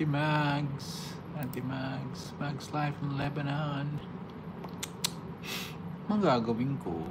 Mags, Mags Life in Lebanon. Ang gagawin ko?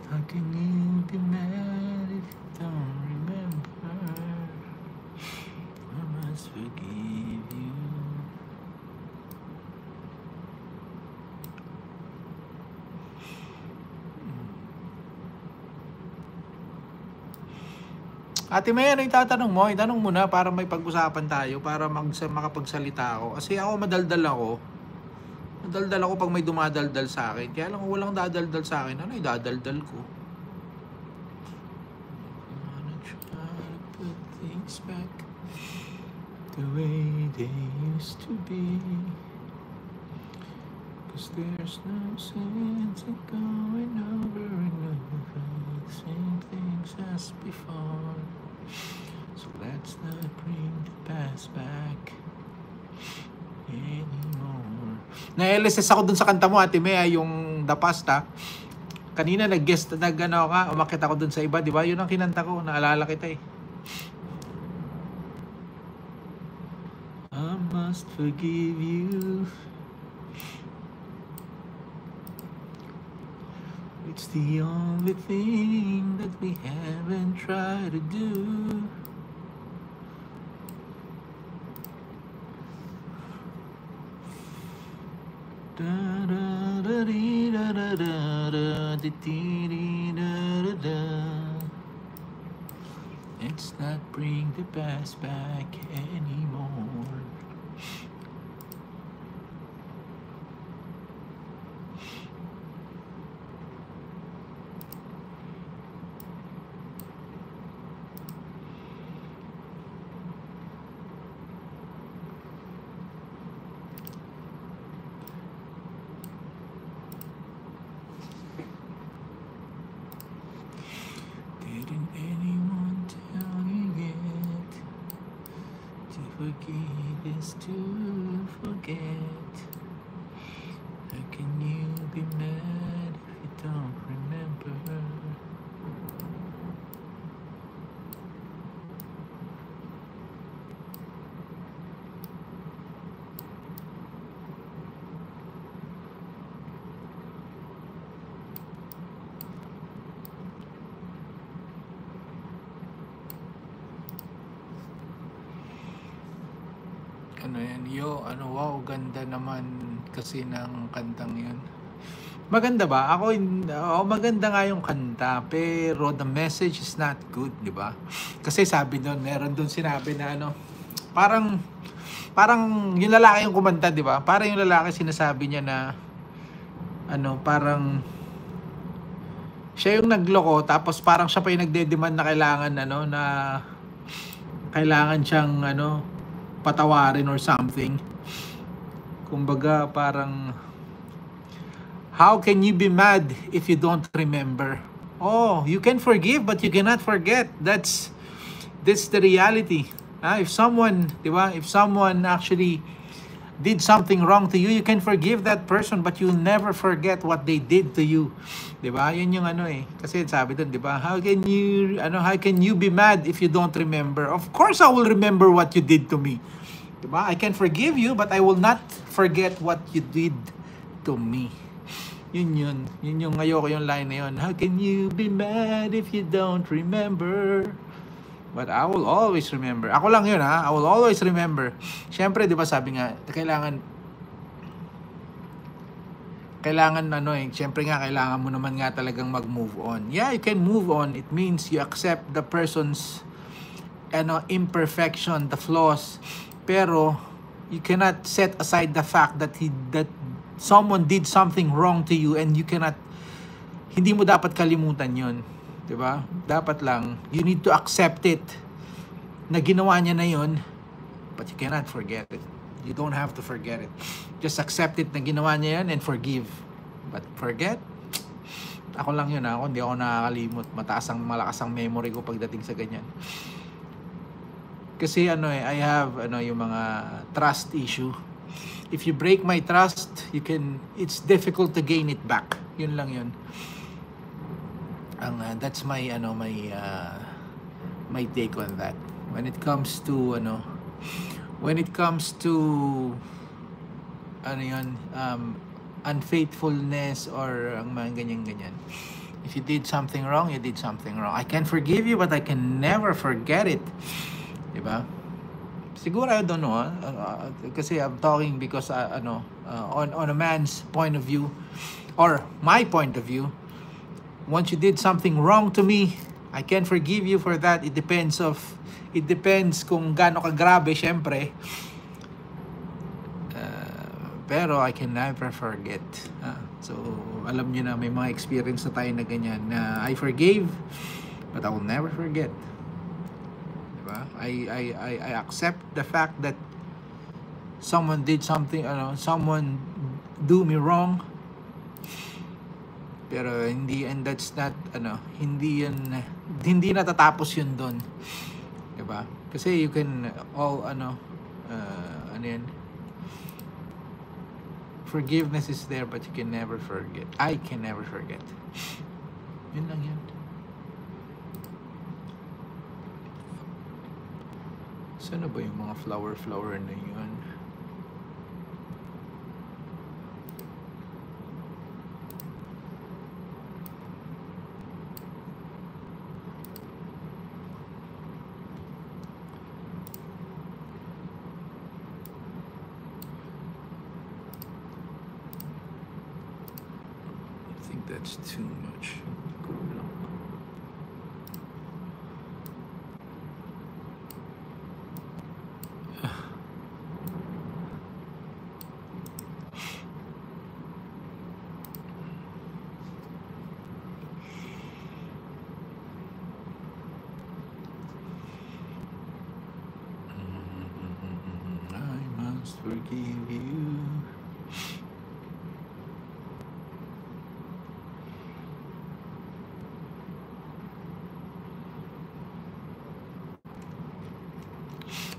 How can you be mad if you don't remember? I must forgive you. Ate May, ano yung tatanong mo? Itanong mo na para may pag-usapan tayo, para makapagsalita ako. Kasi ako madaldal ako. Madaldal ako pag may dumadaldal sa akin. Kaya lang kung walang dadaldal sa akin, ano yung dadaldal ko? I wanna try to put things back the way they used to be. Cause there's no sense in going over and over the same things as before. So let's not bring the past back anymore. Na-LSS ako dun sa kanta mo, Ate May, yung The Past, ha? Kanina umakit ako dun sa iba, di ba? Yun ang kinanta ko, naalala kita eh. I must forgive you. It's the only thing that we haven't tried to do. Da da da dee da da da da dee dee da da da. Let's not bring the past back anymore. Didn't anyone tell you yet? To forgive is to forget. How can you be mad if you don't remember? Ano yan, wow, ganda naman kasi ng kantang yun. Maganda ba? Maganda nga yung kanta, pero the message is not good, di ba? Kasi sabi doon, meron doon sinabi na parang yung lalaki yung kumanta, di ba? Parang yung lalaki sinasabi niya na parang siya yung nagloko, tapos parang siya pa yung nagde-demand na kailangan siyang patawarin or something. Kumbaga parang, how can you be mad if you don't remember? Oh, you can forgive but you cannot forget. That's the reality. If someone, di ba? If someone actually did something wrong to you, you can forgive that person but you'll never forget what they did to you. Di ba? Yun yung kasi sabi doon, di ba? How can you be mad if you don't remember? Of course I will remember what you did to me. Di ba? I can forgive you but I will not forget what you did to me. Yun yung ayoko yung line na yun. How can you be mad if you don't remember? But I will always remember. Ako lang yun, ha? I will always remember. Siyempre, di ba sabi nga, kailangan siyempre nga, kailangan mo naman nga talagang mag-move on. Yeah, you can move on. It means you accept the person's imperfection, the flaws. Pero, you cannot set aside the fact that someone did something wrong to you and hindi mo dapat kalimutan yun. Diba? Dapat lang, you need to accept it na ginawa niya na yun, but you cannot forget it. You don't have to forget it. Just accept it na ginawa niya yan and forgive. But forget, ako lang yun, hindi ako nakakalimot. Malakas ang memory ko pagdating sa ganyan. Kasi I have yung mga trust issue. if you break my trust, it's difficult to gain it back. Yun lang yun. That's my my take on that. When it comes to unfaithfulness or ang mga ganyan. If you did something wrong, you did something wrong. I can forgive you, but I can never forget it. Diba? Siguro, I don't know, kasi I'm talking because on a man's point of view or my point of view. Once you did something wrong to me, I can forgive you for that. It depends kung gaano kagrabe, syempre. Pero I can never forget. So, alam niyo na may mga experience na tayo na ganyan na I forgave, but I will never forget. Diba? I accept the fact that someone did something, someone do me wrong. Pero hindi, and that's not, hindi natatapos yun doon. Diba? Kasi you can forgiveness is there, but you can never forget. I can never forget. Yun lang yun. Saan na ba yung mga flower na yun? That's too much. I must forgive you.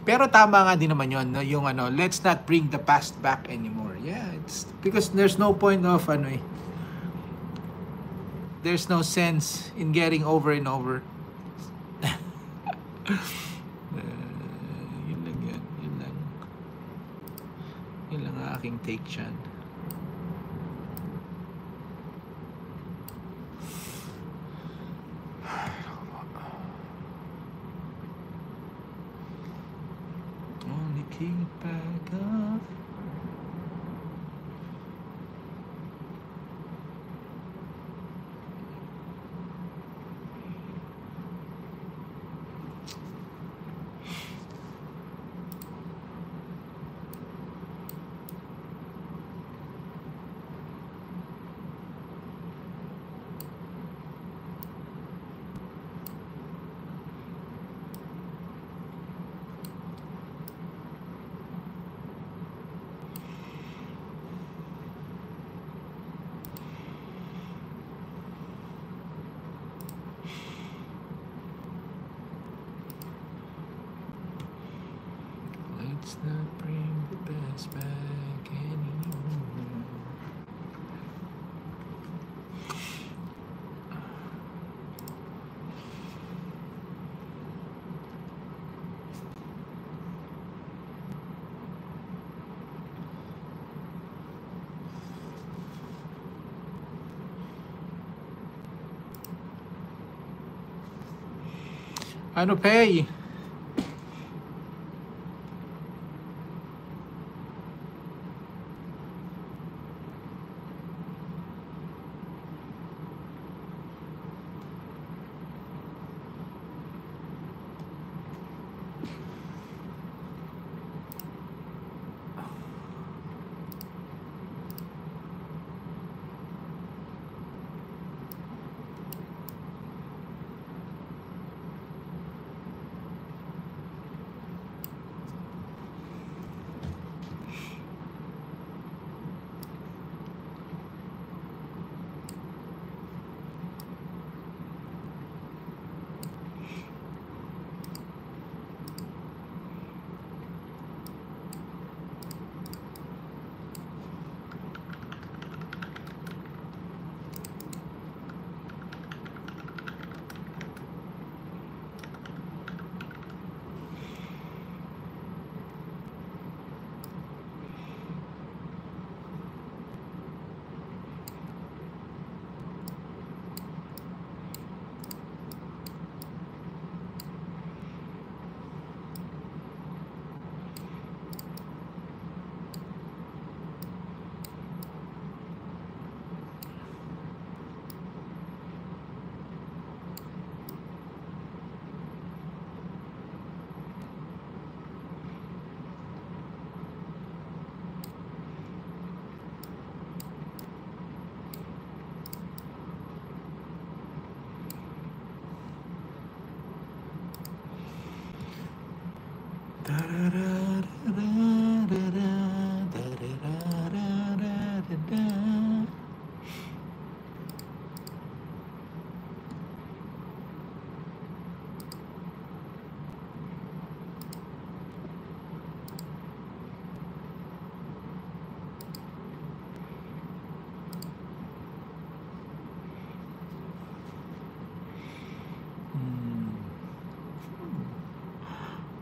Pero tama nga din naman yun, no? Yung let's not bring the past back anymore. Yeah, it's because there's no point of there's no sense in getting over and over. Yun lang yan. Yun lang ang aking take dyan. Keep back up. Let's not bring the past back anymore. Ano, Pay?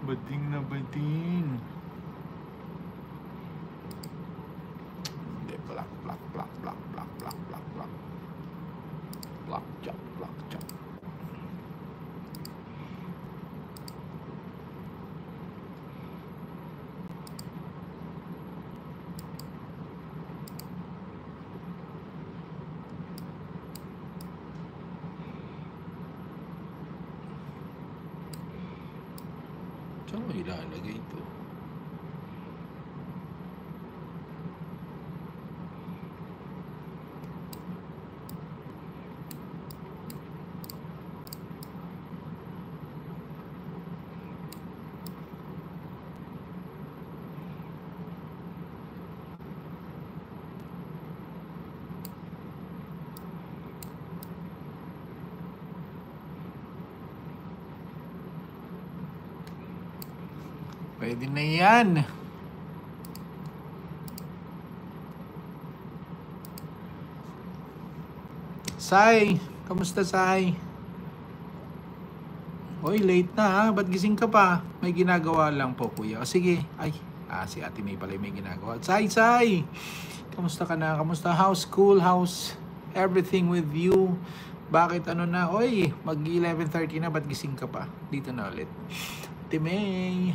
Bading na bading. Hindi, black. Blackjack. Saan mo ilalagay ito? Pwede na yan. Sai, kamusta Sai? Hoy, late na ha. Ba't gising ka pa? May ginagawa lang po kuya. O, sige. Si Ate May pala may ginagawa. Sai! Kamusta ka na? Kamusta? How's school? How's everything with you? Bakit ano na? Oy, mag 11:30 na. Ba't gising ka pa? Dito na ulit. Ate May.